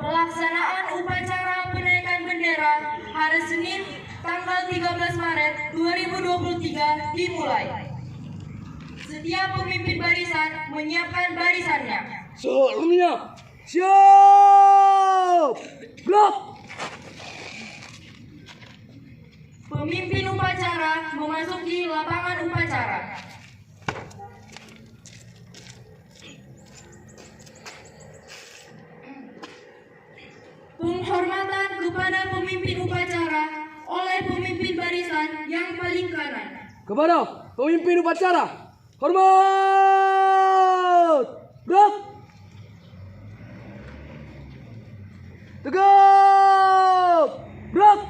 Pelaksanaan upacara penaikan bendera hari Senin tanggal 13 Maret 2023 dimulai. Setiap pemimpin barisan menyiapkan barisannya. Seluruhnya siap. Blok. Pemimpin upacara memasuki lapangan upacara. Penghormatan kepada pemimpin upacara oleh pemimpin barisan yang paling kanan. Kepada pemimpin upacara, hormat. Blok. Tegak. Blok.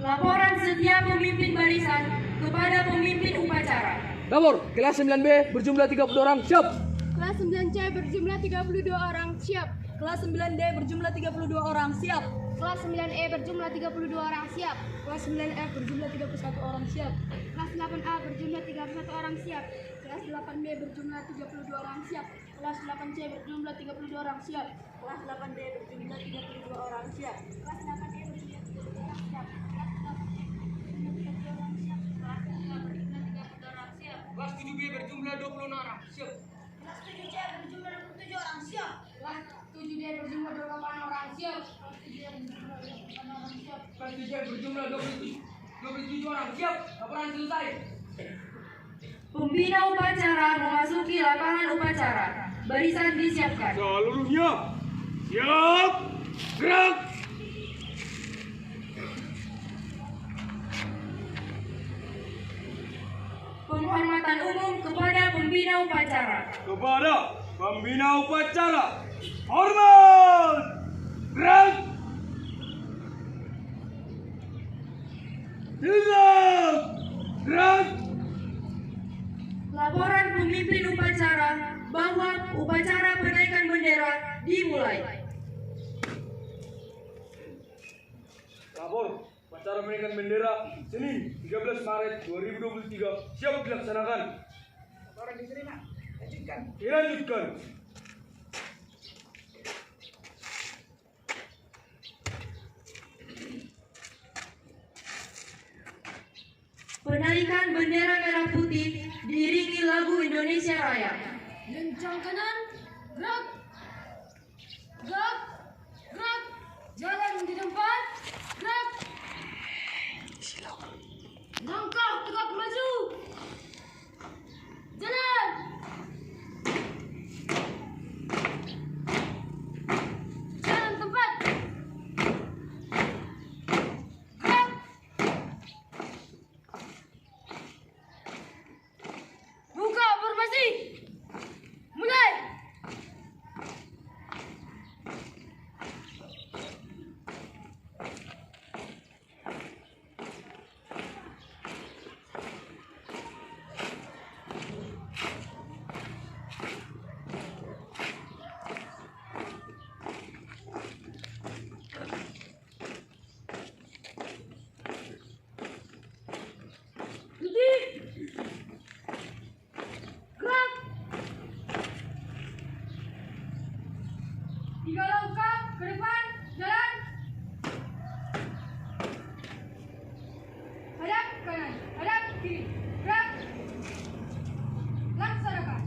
Laporan setiap pemimpin barisan kepada pemimpin upacara. Lapor, kelas 9B berjumlah 32 orang, siap. Kelas 9C berjumlah 32 orang, siap. Kelas 9D berjumlah 32 orang, siap. Kelas 9E berjumlah 32 orang, siap. Kelas 9F berjumlah 31 orang, siap. Kelas 8A berjumlah 31 orang, siap. Kelas 8B berjumlah 32 orang, siap. Kelas 8C berjumlah 32 orang, siap. Kelas 8D berjumlah 32 orang, siap. Kelas 8E berjumlah 32 orang, siap. Kelas 8E berjumlah 32 orang, siap. Kelas 7B berjumlah 27 orang, siap. Kelas 7C berjumlah 27 orang, siap. Kelas 3 berjumlah 27 orang, siap. Laporan selesai. Pembina upacara memasuki lapangan upacara. Barisan disiapkan. Seluruhnya siap. Gerak. Penghormatan umum kepada pembina upacara. Kepada pembina upacara, hormat. Gerak. Tegak. Gerak. Laporan pemimpin upacara bahwa upacara penaikan bendera dimulai. Lapor, upacara penaikan bendera Senin 13 Maret 2023 siap dilaksanakan. Laporan di sini, Nak. Lanjutkan. Dilanjutkan. Penaikan bendera merah putih diiringi lagu Indonesia Raya. Lencang kanan, gerak. Gerak. Gerak. Jalan di depan, gerak. Langkah tegak maju. Jalan. Jalan tempat. Gerak. Buka formasi. Mulai. Gerak. 3 langkah ke depan, jalan. Hadap kanan, hadap kiri. Gerak. Laksanakan.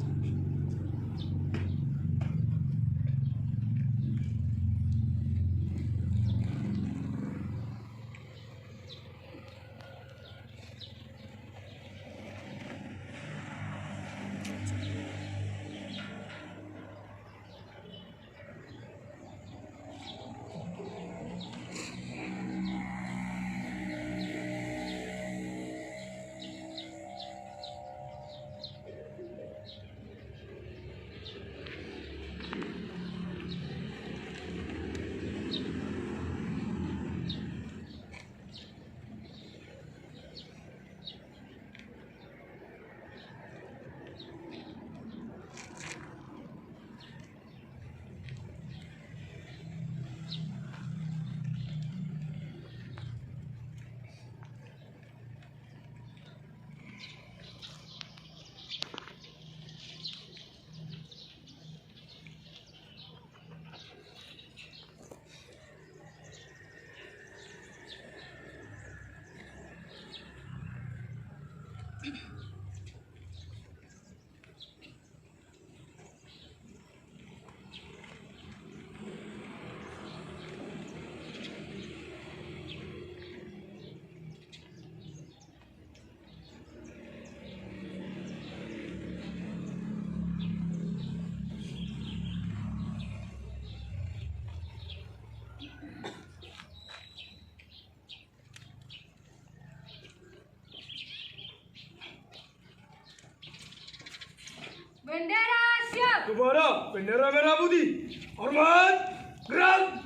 kepada bendera merah putih. Hormat, gerak.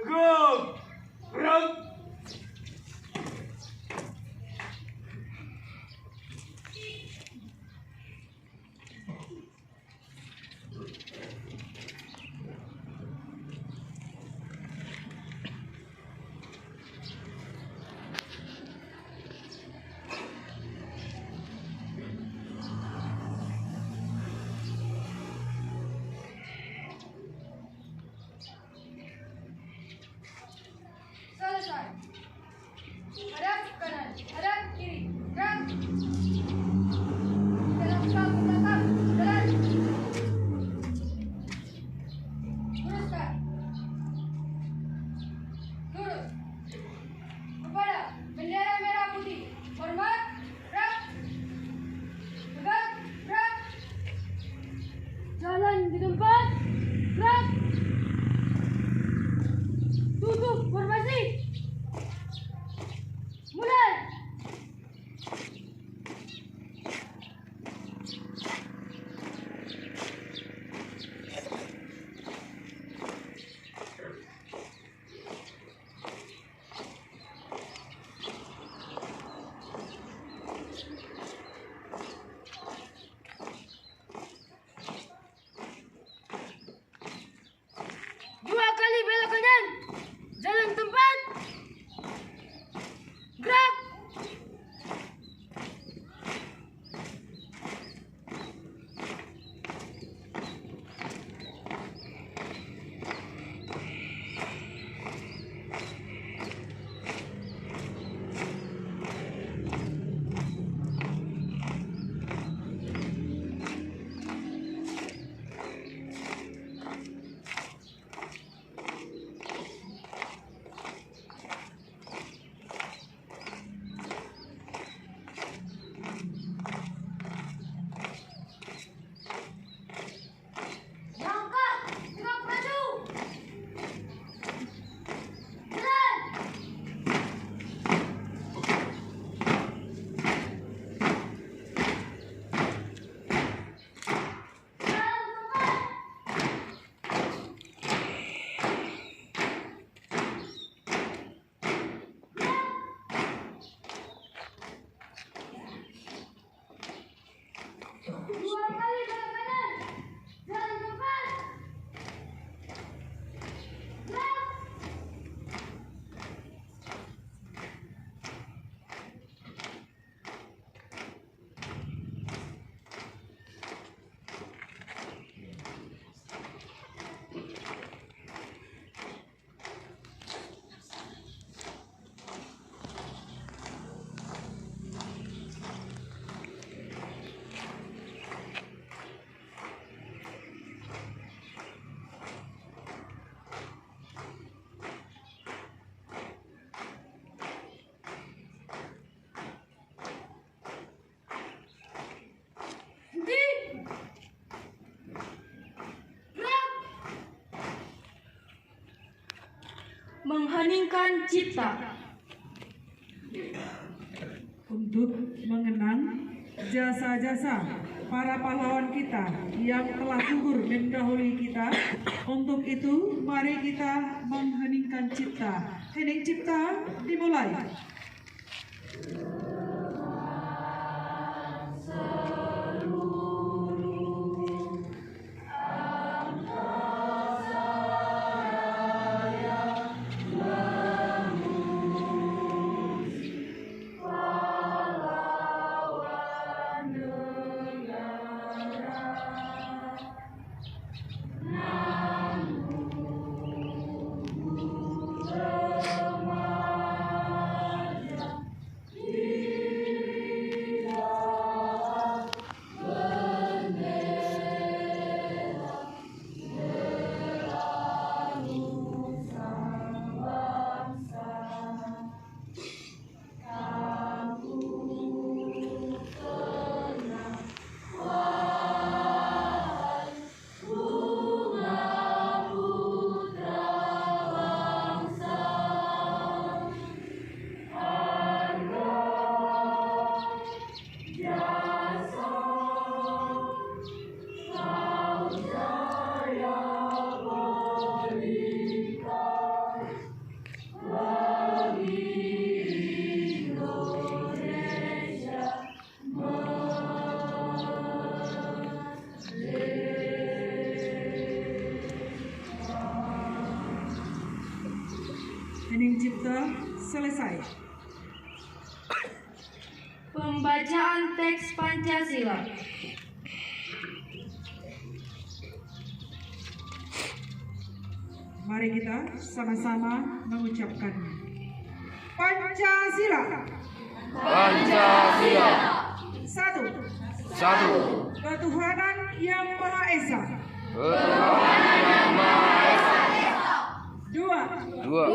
Tegak, gerak. Selesai. Hadap kanan, hadap kiri. Gerak. Dalam satu belakang, jalan. Luruskan. Lurus. Kepada bendera merah putih. Hormat. Gerak. Tegak. Gerak. Jalan di tempat. Gerak. Tutup formasi. Mulai. Dua kali belok kanan. Jalan tempat. Gerak. Langkah. Tegak maju. Jalan. Jalan tempat. Dua kali belok kanan. Jalan tempat. Gerak. mengheningkan cipta. Untuk mengenang jasa-jasa para pahlawan kita yang telah gugur mendahului kita. Untuk itu, mari kita mengheningkan cipta. Hening cipta dimulai. Hening cipta selesai. Pembacaan teks Pancasila. Mari kita sama-sama mengucapkannya. Pancasila. Pancasila. Satu. Satu. Ketuhanan yang Maha Esa. Ketuhanan yang Maha Esa. Dua. Dua.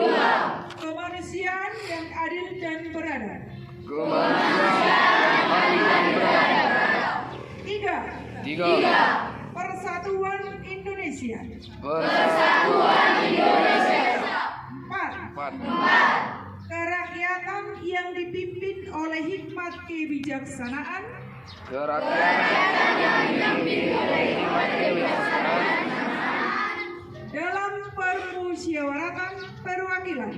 Kemanusiaan yang adil dan beradab. Kemanusiaan yang adil dan beradab. Tiga. Tiga. Persatuan Indonesia. Persatuan Indonesia. Empat. Empat. Kerakyatan yang dipimpin oleh hikmat kebijaksanaan. Kerakyatan yang dipimpin oleh hikmat kebijaksanaan. Dalam permusyawaratan perwakilan.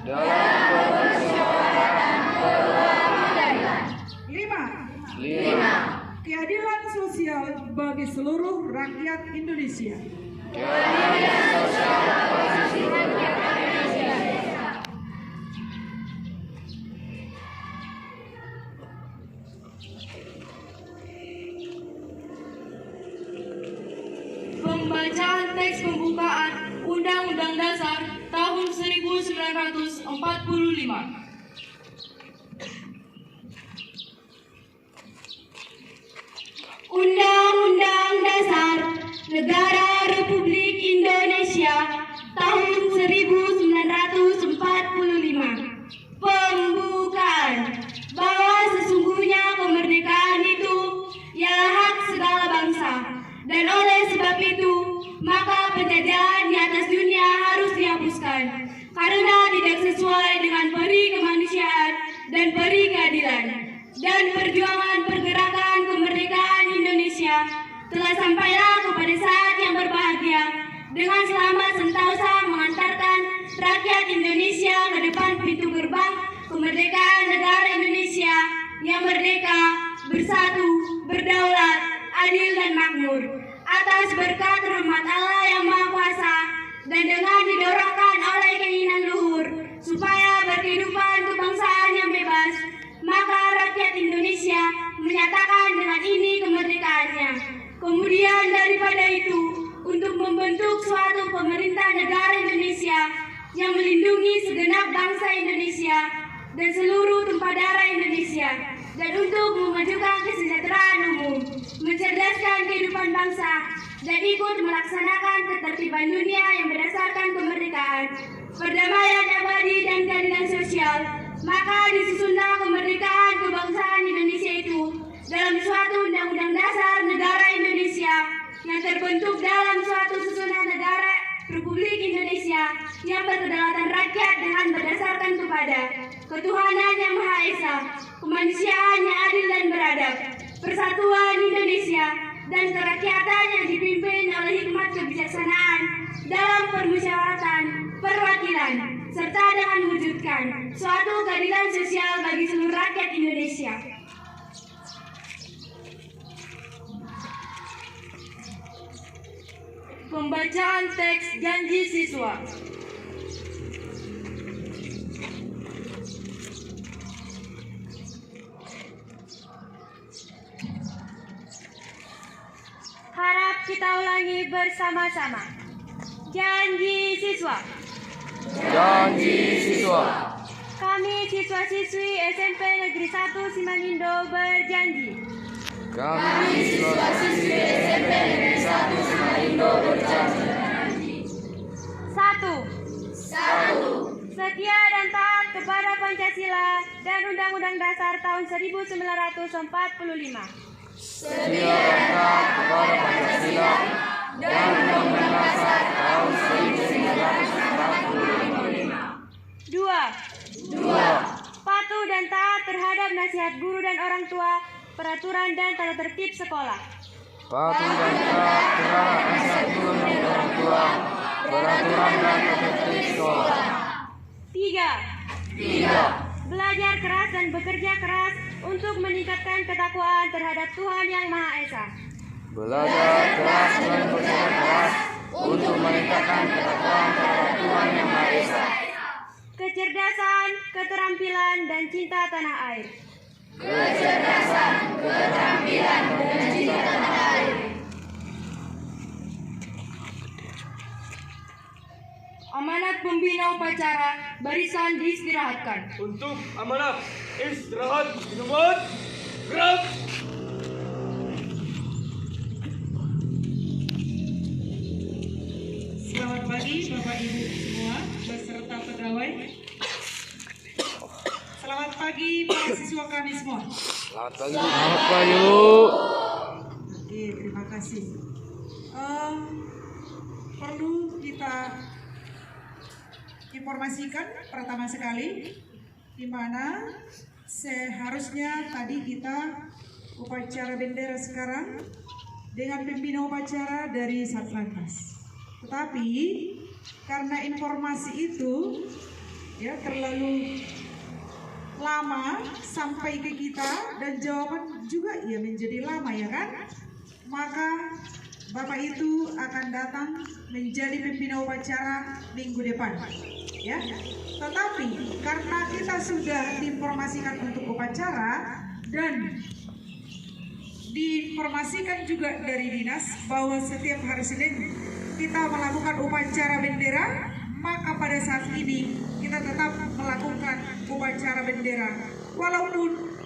Dalam permusyawaratan perwakilan. Lima. Keadilan sosial bagi seluruh rakyat Indonesia. Keadilan sosial bagi seluruh rakyat Indonesia. Pembacaan teks pembukaan Undang-Undang Dasar tahun 1945. Undang-Undang Dasar Negara Republik Indonesia tahun 1945. Pembukaan. Bahwa sesungguhnya kemerdekaan itu ialah hak segala bangsa, dan oleh sebab itu maka penjajahan di atas dunia harus dihapuskan karena tidak sesuai dengan peri kemanusiaan dan peri keadilan. Dan perjuangan pergerakan kemerdekaan Indonesia telah sampailah kepada saat yang berbahagia dengan selamat sentosa mengantarkan rakyat Indonesia ke depan pintu gerbang kemerdekaan negara Indonesia yang merdeka, bersatu, berdaulat, adil dan makmur atas berkat rahmat Allah yang Maha Kuasa dan dengan didorongkan oleh keinginan luhur supaya berkehidupan kebangsaan yang bebas, maka rakyat Indonesia menyatakan dengan ini kemerdekaannya. Kemudian daripada itu, untuk membentuk suatu pemerintah negara Indonesia yang melindungi segenap bangsa Indonesia dan seluruh tumpah darah Indonesia, dan untuk memajukan kesejahteraan umum, mencerdaskan kehidupan bangsa, dan ikut melaksanakan ketertiban dunia yang berdasarkan kemerdekaan, perdamaian abadi dan keadilan sosial, maka disusunlah kemerdekaan kebangsaan Indonesia itu dalam suatu undang-undang dasar negara Indonesia yang terbentuk dalam suatu susunan negara Republik Indonesia yang berkedaulatan rakyat ketuhanan yang Maha Esa, kemanusiaan yang adil dan beradab, persatuan Indonesia, dan kerakyatan yang dipimpin oleh hikmat kebijaksanaan dalam permusyawaratan, perwakilan, serta dengan mewujudkan suatu keadilan sosial bagi seluruh rakyat Indonesia. Pembacaan teks janji siswa. Harap kita ulangi bersama-sama. Janji siswa. Janji siswa. Kami siswa-siswi SMP Negeri 1 Simanindo berjanji. Kami siswa-siswi SMP Negeri 1 Simanindo berjanji. 1. Setia dan taat kepada Pancasila dan Undang-Undang Dasar tahun 1945. Setia dan taat kepada Pancasila dan Undang-Undang Dasar tahun 1945. 2. Patuh dan taat terhadap nasihat guru dan orang tua, peraturan dan tata tertib sekolah. Patuh dan taat terhadap nasihat guru dan orang tua, peraturan dan tata tertib sekolah. 3. Belajar keras dan bekerja keras untuk meningkatkan ketakwaan terhadap Tuhan Yang Maha Esa. Belajar keras dan bekerja keras untuk meningkatkan ketakwaan terhadap Tuhan Yang Maha Esa. Kecerdasan, keterampilan, dan cinta tanah air. Kecerdasan, keterampilan, dan cinta tanah air. Amanat pembina upacara, barisan diistirahatkan. Untuk amanat istirahat dimulai. Gerak. Selamat pagi Bapak Ibu semua beserta pegawai. Selamat pagi para siswa kami semua. Selamat pagi. Selamat pagi. Oke, terima kasih. Perlu kita informasikan pertama sekali di mana seharusnya tadi kita upacara bendera sekarang dengan pembina upacara dari Satlantas. Tetapi karena informasi itu ya terlalu lama sampai ke kita dan jawaban juga ya menjadi lama ya kan, maka Bapak itu akan datang menjadi pembina upacara minggu depan ya. Tetapi karena kita sudah diinformasikan untuk upacara dan diinformasikan juga dari dinas bahwa setiap hari Senin kita melakukan upacara bendera, maka pada saat ini kita tetap melakukan upacara bendera walaupun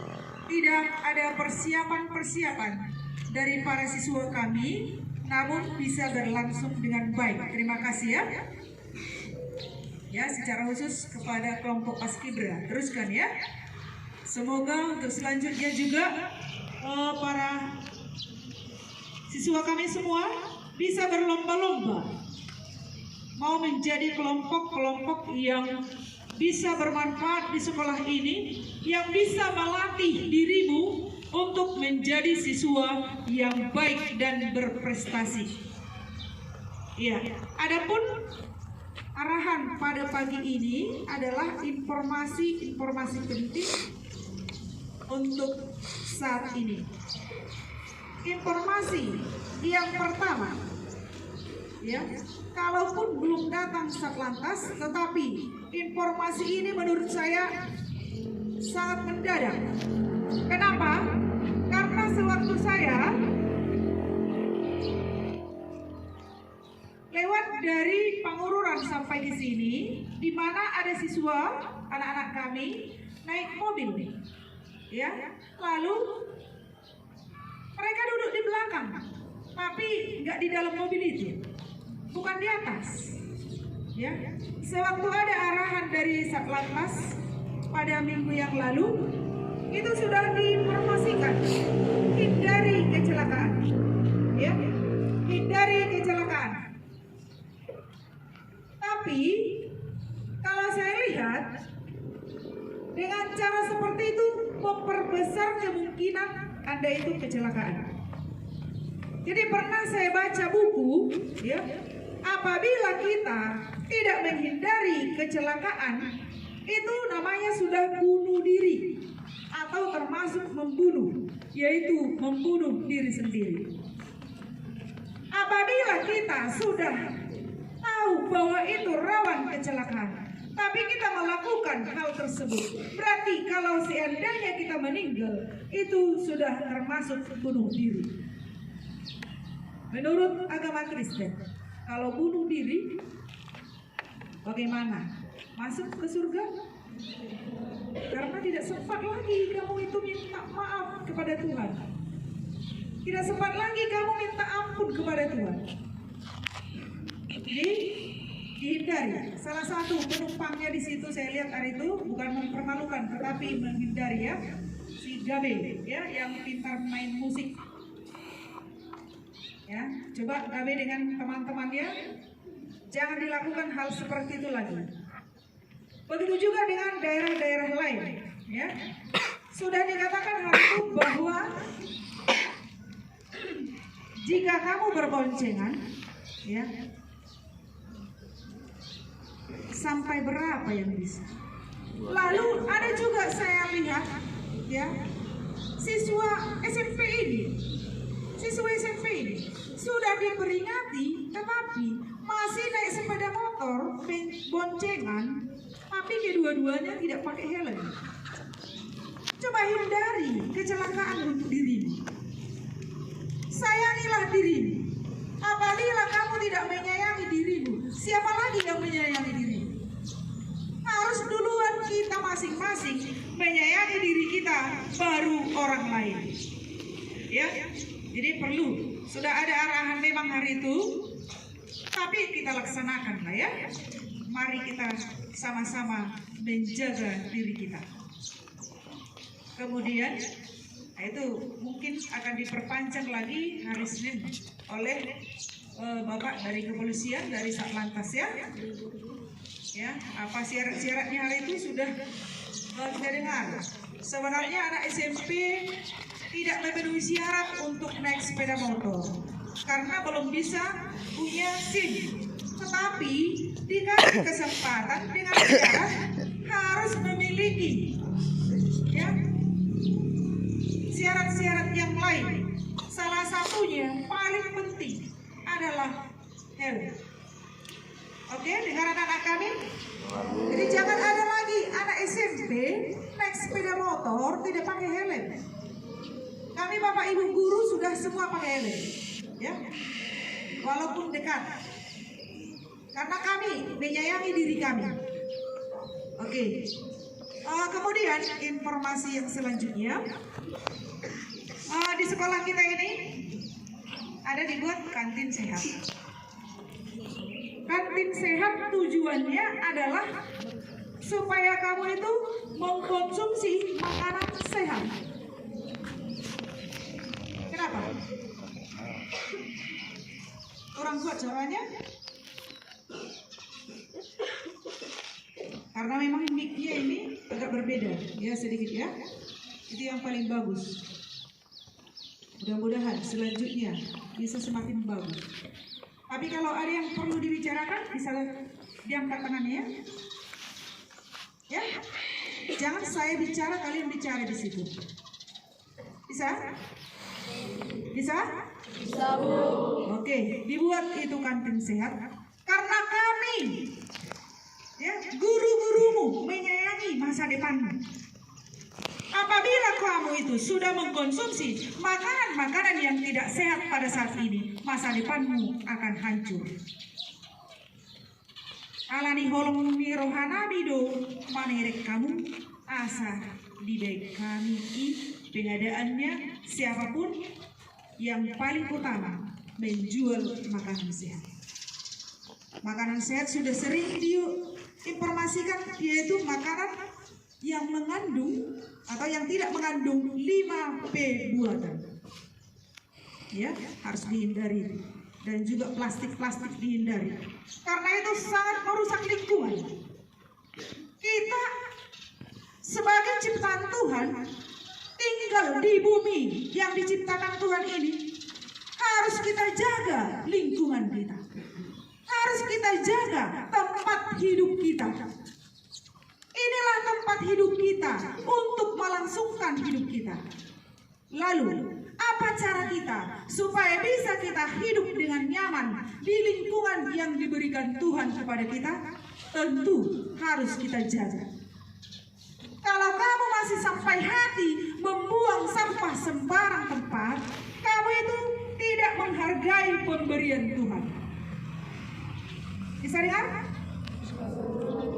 tidak ada persiapan-persiapan dari para siswa kami, namun bisa berlangsung dengan baik. Terima kasih ya. Ya, secara khusus kepada kelompok Paskibra, teruskan ya. Semoga untuk selanjutnya juga para siswa kami semua bisa berlomba-lomba mau menjadi kelompok-kelompok yang bisa bermanfaat di sekolah ini, yang bisa melatih dirimu untuk menjadi siswa yang baik dan berprestasi. Ya, adapun arahan pada pagi ini adalah informasi-informasi penting untuk saat ini. Informasi yang pertama, ya, kalaupun belum datang Satlantas, tetapi informasi ini menurut saya sangat mendadak. Kenapa? Karena sewaktu saya lewat dari Pangururan sampai ke sini, di mana ada siswa anak-anak kami naik mobil nih, ya, lalu mereka duduk di belakang, tapi nggak di dalam mobil itu, bukan di atas. Ya, sewaktu ada arahan dari Satlantas pada minggu yang lalu, itu sudah diinformasikan hindari kecelakaan, ya, hindari kecelakaan. Tapi kalau saya lihat cara seperti itu memperbesar kemungkinan Anda itu kecelakaan. Jadi pernah saya baca buku, ya, apabila kita tidak menghindari kecelakaan, itu namanya sudah bunuh diri atau termasuk membunuh, yaitu membunuh diri sendiri. Apabila kita sudah tahu bahwa itu rawan kecelakaan, tapi kita melakukan hal tersebut, berarti kalau seandainya kita meninggal, itu sudah termasuk bunuh diri. Menurut agama Kristen, kalau bunuh diri, bagaimana? Masuk ke surga? Karena tidak sempat lagi kamu itu minta maaf kepada Tuhan. Tidak sempat lagi kamu minta ampun kepada Tuhan. Jadi dihindari. Salah satu penumpangnya di situ saya lihat hari itu bukan mempermalukan, tetapi menghindari, ya, si Gabe, ya, yang pintar main musik. Ya, coba Gabe dengan teman-temannya, jangan dilakukan hal seperti itu lagi. Begitu juga dengan daerah-daerah lain, ya. Sudah dikatakan hal itu bahwa jika kamu berboncengan, ya, sampai berapa yang bisa? Lalu ada juga saya lihat, ya, siswa SMP ini sudah diperingati, tetapi masih naik sepeda motor boncengan, tapi kedua-duanya tidak pakai helm. Coba hindari kecelakaan untuk dirimu. Sayangilah dirimu. Apabila kamu tidak menyayangi dirimu, siapa lagi yang menyayangi dirimu? Harus duluan kita masing-masing menyayangi diri kita, baru orang lain. Ya, jadi perlu. Sudah ada arahan memang hari itu, tapi kita laksanakan lah, ya. Mari kita sama-sama menjaga diri kita. Kemudian, itu mungkin akan diperpanjang lagi hari Senin oleh Bapak dari kepolisian, dari Satlantas, ya. Ya, apa syarat-syaratnya hari itu sudah kita dengar. Sebenarnya anak SMP tidak memenuhi syarat untuk naik sepeda motor karena belum bisa punya SIM. Tetapi dikasih kesempatan dengan syarat harus memiliki, ya, syarat-syarat yang lain. Salah satunya paling penting adalah helm. Oke, dengar anak-anak kami? Jadi jangan ada lagi anak SMP naik sepeda motor tidak pakai helm. Kami Bapak Ibu guru sudah semua pakai helm, ya, walaupun dekat, karena kami menyayangi diri kami. Oke. Kemudian informasi yang selanjutnya, di sekolah kita ini ada dibuat kantin sehat. Kantin sehat tujuannya adalah supaya kamu itu mengkonsumsi makanan sehat. Kenapa? Orang tua caranya? Karena memang mic-nya ini agak berbeda, ya, sedikit, ya. Itu yang paling bagus. Mudah-mudahan selanjutnya bisa semakin bagus. Tapi kalau ada yang perlu dibicarakan, bisa diangkat tangannya, ya. Jangan saya bicara, kalian bicara di situ. Bisa? Bisa? Bisa, Bu. Oke, dibuat itu kantin sehat karena kami, ya, guru-gurumu menyayangi masa depanmu. Apabila kamu itu sudah mengkonsumsi makanan-makanan yang tidak sehat pada saat ini, masa depanmu akan hancur. Alani holong ni rohana bido manirek kamu asa di baik kami pengadaannya siapapun yang paling utama menjual makanan sehat. Makanan sehat sudah sering diinformasikan, yaitu makanan yang mengandung atau yang tidak mengandung 5P buatan. Ya, harus dihindari. Dan juga plastik-plastik dihindari. Karena itu sangat merusak lingkungan. Kita sebagai ciptaan Tuhan, tinggal di bumi yang diciptakan Tuhan ini, harus kita jaga lingkungan kita. Harus kita jaga tempat hidup kita. Inilah tempat hidup kita untuk melangsungkan hidup kita. Lalu, apa cara kita supaya bisa kita hidup dengan nyaman di lingkungan yang diberikan Tuhan kepada kita? Tentu harus kita jaga. Kalau kamu masih sampai hati membuang sampah sembarang tempat, kamu itu tidak menghargai pemberian Tuhan. Bisa dengar?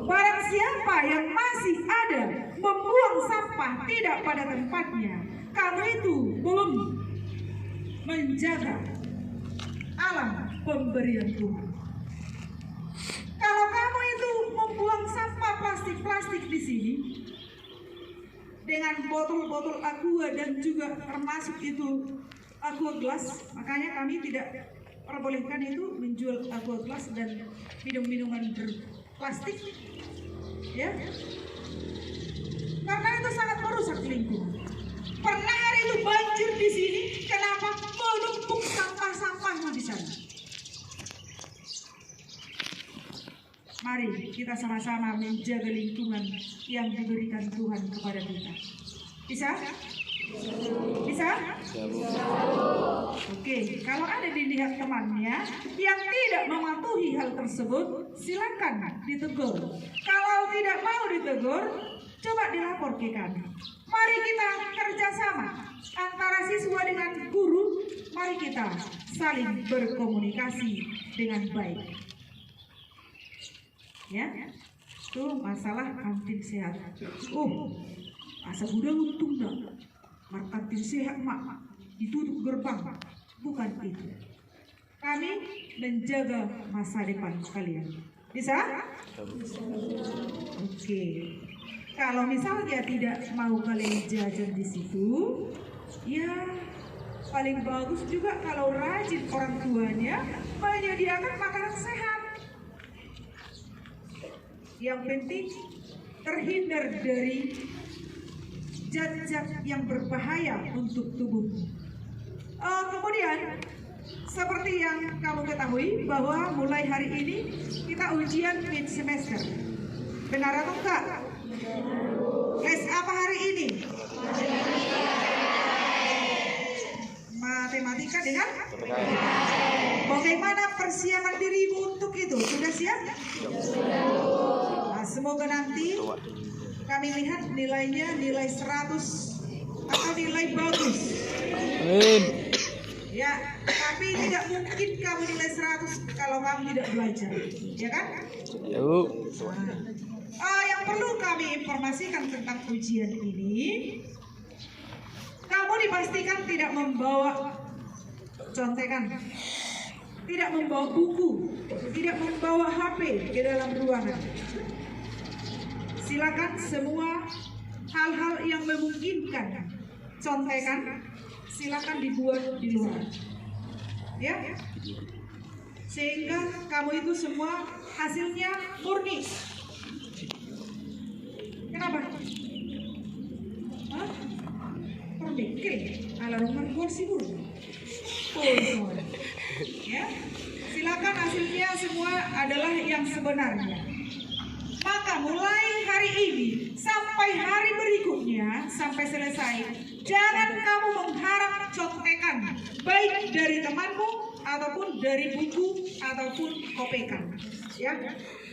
Barang siapa yang masih ada membuang sampah tidak pada tempatnya, kamu itu belum menjaga alam pemberian Tuhan. Kalau kamu itu membuang sampah plastik-plastik di sini dengan botol-botol aqua dan juga termasuk itu aqua glass, makanya kami tidak perbolehkan itu menjual aqua glass dan minum-minuman berplastik, ya, karena itu sangat merusak lingkungan. Pernah hari itu banjir di sini, kenapa? Menumpuk sampah-sampahnya di sana. Mari kita sama-sama menjaga lingkungan yang diberikan Tuhan kepada kita. Bisa? Bisa? Oke, kalau ada dilihat temannya yang tidak mematuhi hal tersebut, silakan ditegur. Kalau tidak mau ditegur, coba dilapor ke kami. Mari kita kerjasama antara siswa dengan guru. Mari kita saling berkomunikasi dengan baik. Ya, itu masalah kantin sehat. Asa udah untung dah. Kantin sehat mak ditutup gerbang. Bukan itu. Kami menjaga masa depan kalian. Bisa? Oke. Kalau misalnya tidak mau kalian jajan di situ, ya paling bagus juga kalau rajin orang tuanya menyediakan makanan sehat. Yang penting terhindar dari zat-zat yang berbahaya untuk tubuh. Kemudian seperti yang kamu ketahui bahwa mulai hari ini kita ujian mid semester. Benar atau enggak? Les apa hari ini? Matematika dengan? Bagaimana persiapan dirimu untuk itu? Sudah siap? Nah, semoga nanti kami lihat nilainya nilai 100 atau nilai bagus. Amin. Ya, tapi tidak mungkin kamu nilai 100 kalau kamu tidak belajar, ya kan? Ya, Bu. Yang perlu kami informasikan tentang ujian ini, kamu dipastikan tidak membawa contekan, tidak membawa buku, tidak membawa HP ke dalam ruangan. Silakan semua hal-hal yang memungkinkan contekan, silakan dibuat di luar, ya, sehingga kamu itu semua hasilnya murni. Kenapa? Oke, ala rumah kursi dulu. Ya, silakan hasilnya semua adalah yang sebenarnya. Maka mulai hari ini sampai hari berikutnya sampai selesai, jangan kamu mengharap contekan baik dari temanmu ataupun dari buku ataupun kopekan. Ya,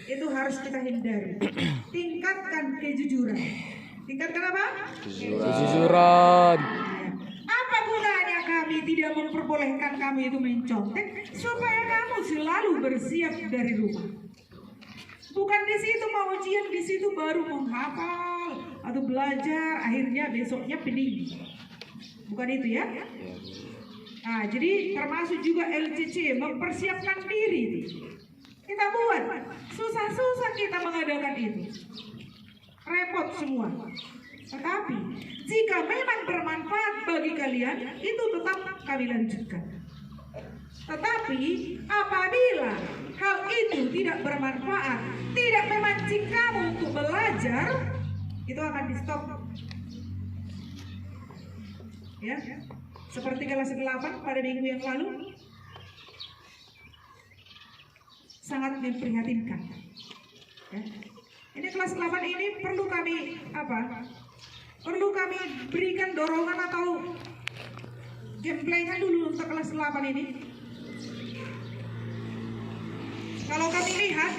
itu harus kita hindari. Tingkatkan kejujuran. Tingkatkan apa? Kejujuran. Apa gunanya kami tidak memperbolehkan kamu itu mencontek? Supaya kamu selalu bersiap dari rumah. Bukan di situ mau ujian, di situ baru menghafal atau belajar, akhirnya besoknya pening. Bukan itu ya? Nah, jadi termasuk juga LCC mempersiapkan diri. Kita buat susah-susah kita mengadakan itu. Repot semua. Tetapi jika memang bermanfaat bagi kalian, itu tetap kami lanjutkan. Tetapi apabila hal itu tidak bermanfaat, tidak memancing kamu untuk belajar, itu akan di stop. Ya, seperti kelas 8 pada minggu yang lalu, sangat memprihatinkan. Ya. Ini kelas 8 ini perlu kami apa? Perlu kami berikan dorongan atau gameplaynya dulu untuk kelas 8 ini. Kalau kami lihat,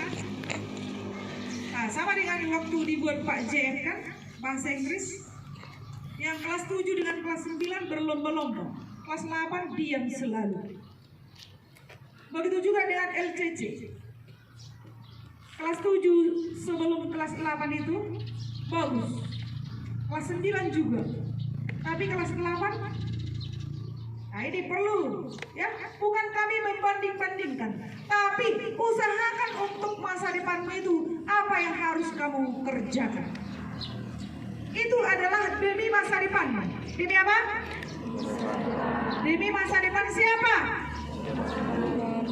nah, sama dengan waktu dibuat Pak JF kan, bahasa Inggris, yang kelas 7 dengan kelas 9 berlomba-lomba, kelas 8 diam selalu. Begitu juga dengan LCC. Kelas 7 sebelum kelas 8 itu bagus, kelas 9 juga, tapi kelas 8, nah ini perlu, ya, bukan kami membanding-bandingkan, tapi usahakan untuk masa depanmu itu apa yang harus kamu kerjakan. Itu adalah demi masa depanmu. Demi apa? Demi masa depan siapa?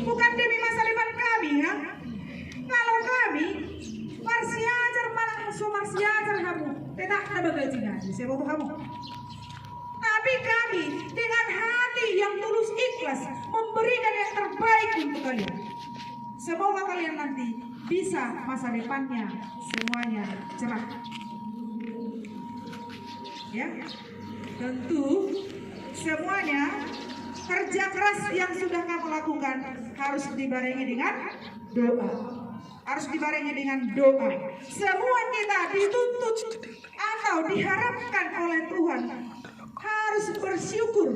Bukan demi masa depan kami, ya. Kalau kami marsiajar malah marsiajar kamu, tidak ada gaji ngaji, saya butuh kamu. Tapi kami dengan hati yang tulus ikhlas memberikan yang terbaik untuk kalian. Semoga kalian nanti bisa masa depannya semuanya cerah. Ya, tentu semuanya kerja keras yang sudah kamu lakukan harus dibarengi dengan doa. Harus dibarengi dengan doa. Semua kita dituntut atau diharapkan oleh Tuhan harus bersyukur.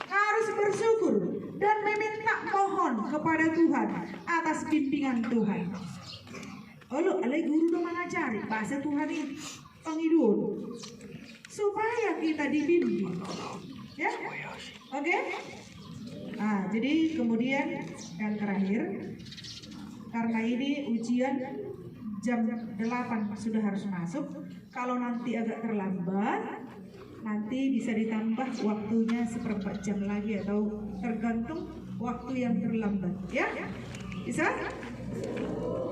Harus bersyukur dan meminta mohon kepada Tuhan atas bimbingan Tuhan. Lalu alai guru udah mengajari bahasa Tuhan ini pengidul supaya kita dibimbing. Ya? Oke? Nah, jadi kemudian yang terakhir, karena ini ujian jam 8 sudah harus masuk. Kalau nanti agak terlambat, nanti bisa ditambah waktunya 1/4 jam lagi atau tergantung waktu yang terlambat. Ya? Bisa?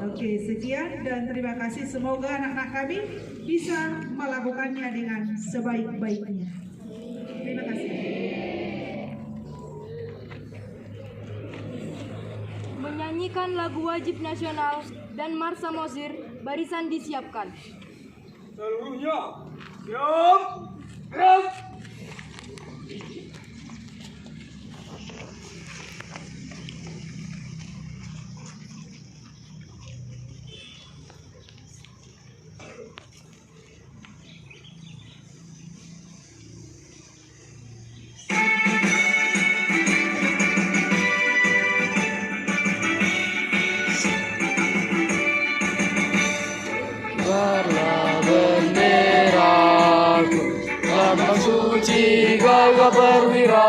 Oke, sekian dan terima kasih. Semoga anak-anak kami bisa melakukannya dengan sebaik-baiknya. Terima kasih. Menyanyikan lagu wajib nasional dan Marsa Mosir, barisan disiapkan. Seluruhnya siap, gerak. Lambang suci gagah perwira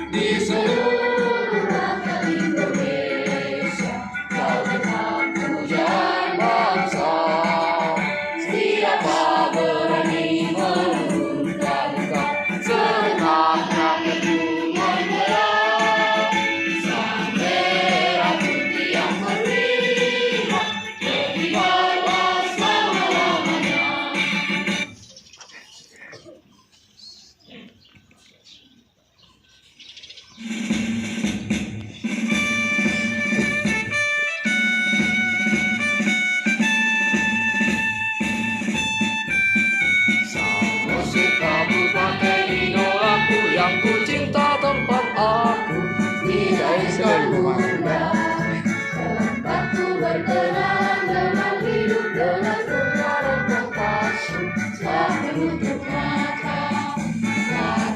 di seluruh rakyat Indonesia, kau tetap pujian bangsa. Siapa berani menurunkan kau, segenap rakyatku menyerah. Sang merah putih yang berkibar, berkibarlah selama-lamanya. Musik kamu pakai idolaku yang ku cinta, tempat aku tidak sempurna, tempatku berkenan dengan hidup dengan berjalan berpasung tak menutup mata.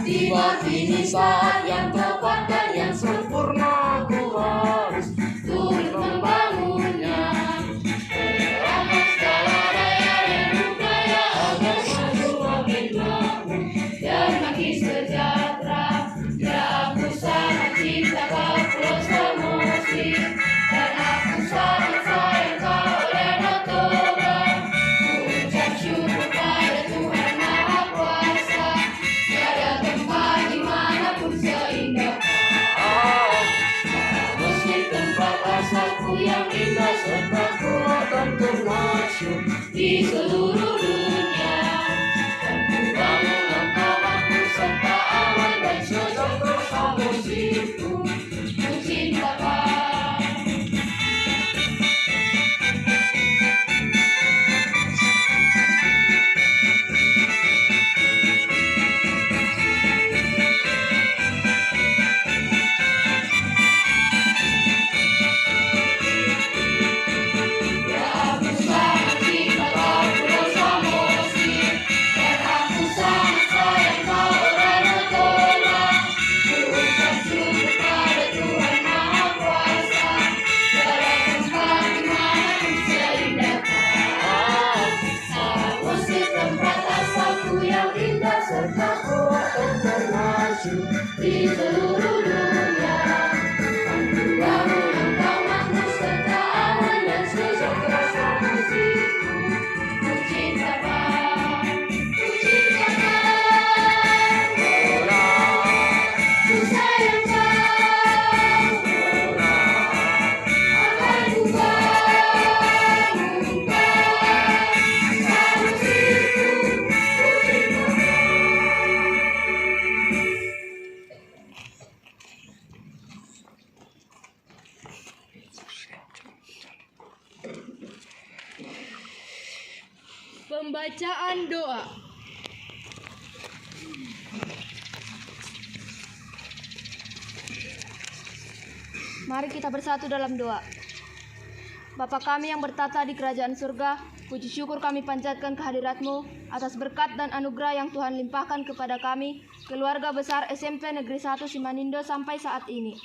Tiba kini saat yang tepat dan yang sempurna, ku harus turut membangunnya. Menyerahkan segala daya dan upaya agar maju makin makmur dan makin sejahtera. Ya, aku sangat cinta kau Pulau Samosir, dan aku sangat sayang kau Danau Toba. Ucap syukur pada Tuhan Maha Kuasa, tiada tempat dimanapun seindah kau. Meski tempat asalku yang indah serta kuat dan termasyur di seluruh di seluruh dunia. Pandu baru engkau makna kesetaraan dan sejahtera musikku. Ku cintakan, ku sayang kau, akan ku bangunkan musikku. Pembacaan doa. Mari kita bersatu dalam doa. Bapa kami yang bertata di kerajaan surga, puji syukur kami panjatkan kehadirat-Mu atas berkat dan anugerah yang Tuhan limpahkan kepada kami, keluarga besar SMP Negeri 1 Simanindo sampai saat ini.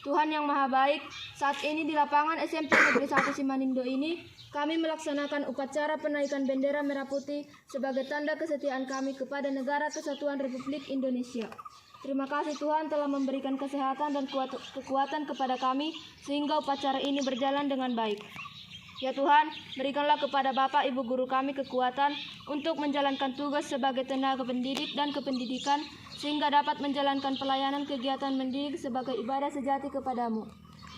Tuhan yang Maha Baik, saat ini di lapangan SMP Negeri 1 Simanindo ini, kami melaksanakan upacara penaikan bendera merah putih sebagai tanda kesetiaan kami kepada Negara Kesatuan Republik Indonesia. Terima kasih Tuhan telah memberikan kesehatan dan kekuatan kepada kami sehingga upacara ini berjalan dengan baik. Ya Tuhan, berikanlah kepada Bapak Ibu guru kami kekuatan untuk menjalankan tugas sebagai tenaga pendidik dan kependidikan sehingga dapat menjalankan pelayanan kegiatan mendidik sebagai ibadah sejati kepadamu.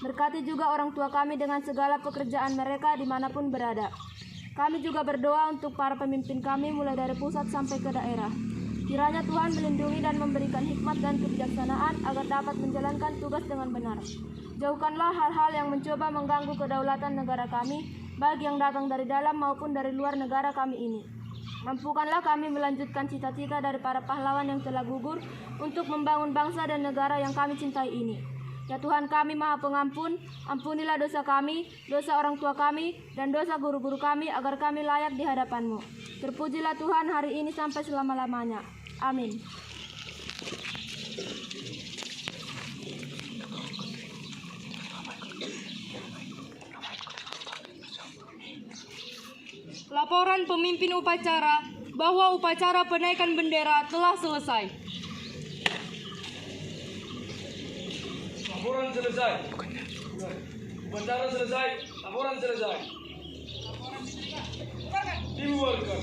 Berkati juga orang tua kami dengan segala pekerjaan mereka dimanapun berada. Kami juga berdoa untuk para pemimpin kami mulai dari pusat sampai ke daerah. Kiranya Tuhan melindungi dan memberikan hikmat dan kebijaksanaan agar dapat menjalankan tugas dengan benar. Jauhkanlah hal-hal yang mencoba mengganggu kedaulatan negara kami, baik yang datang dari dalam maupun dari luar negara kami ini. Mampukanlah kami melanjutkan cita-cita dari para pahlawan yang telah gugur untuk membangun bangsa dan negara yang kami cintai ini. Ya Tuhan kami Maha Pengampun, ampunilah dosa kami, dosa orang tua kami, dan dosa guru-guru kami agar kami layak di hadapan-Mu. Terpujilah Tuhan hari ini sampai selama-lamanya. Amin. Laporan pemimpin upacara bahwa upacara penaikan bendera telah selesai. Laporan selesai. Upacara selesai. Laporan selesai. Dibubarkan.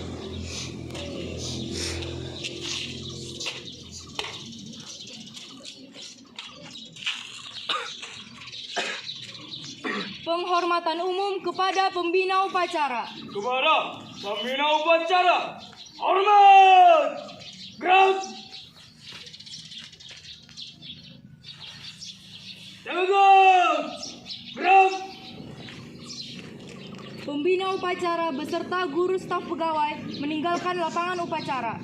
Penghormatan umum kepada pembina upacara. Kepada pembina upacara, hormat! Gerak! Tegak! Gerak! Pembina upacara beserta guru staf pegawai meninggalkan lapangan upacara.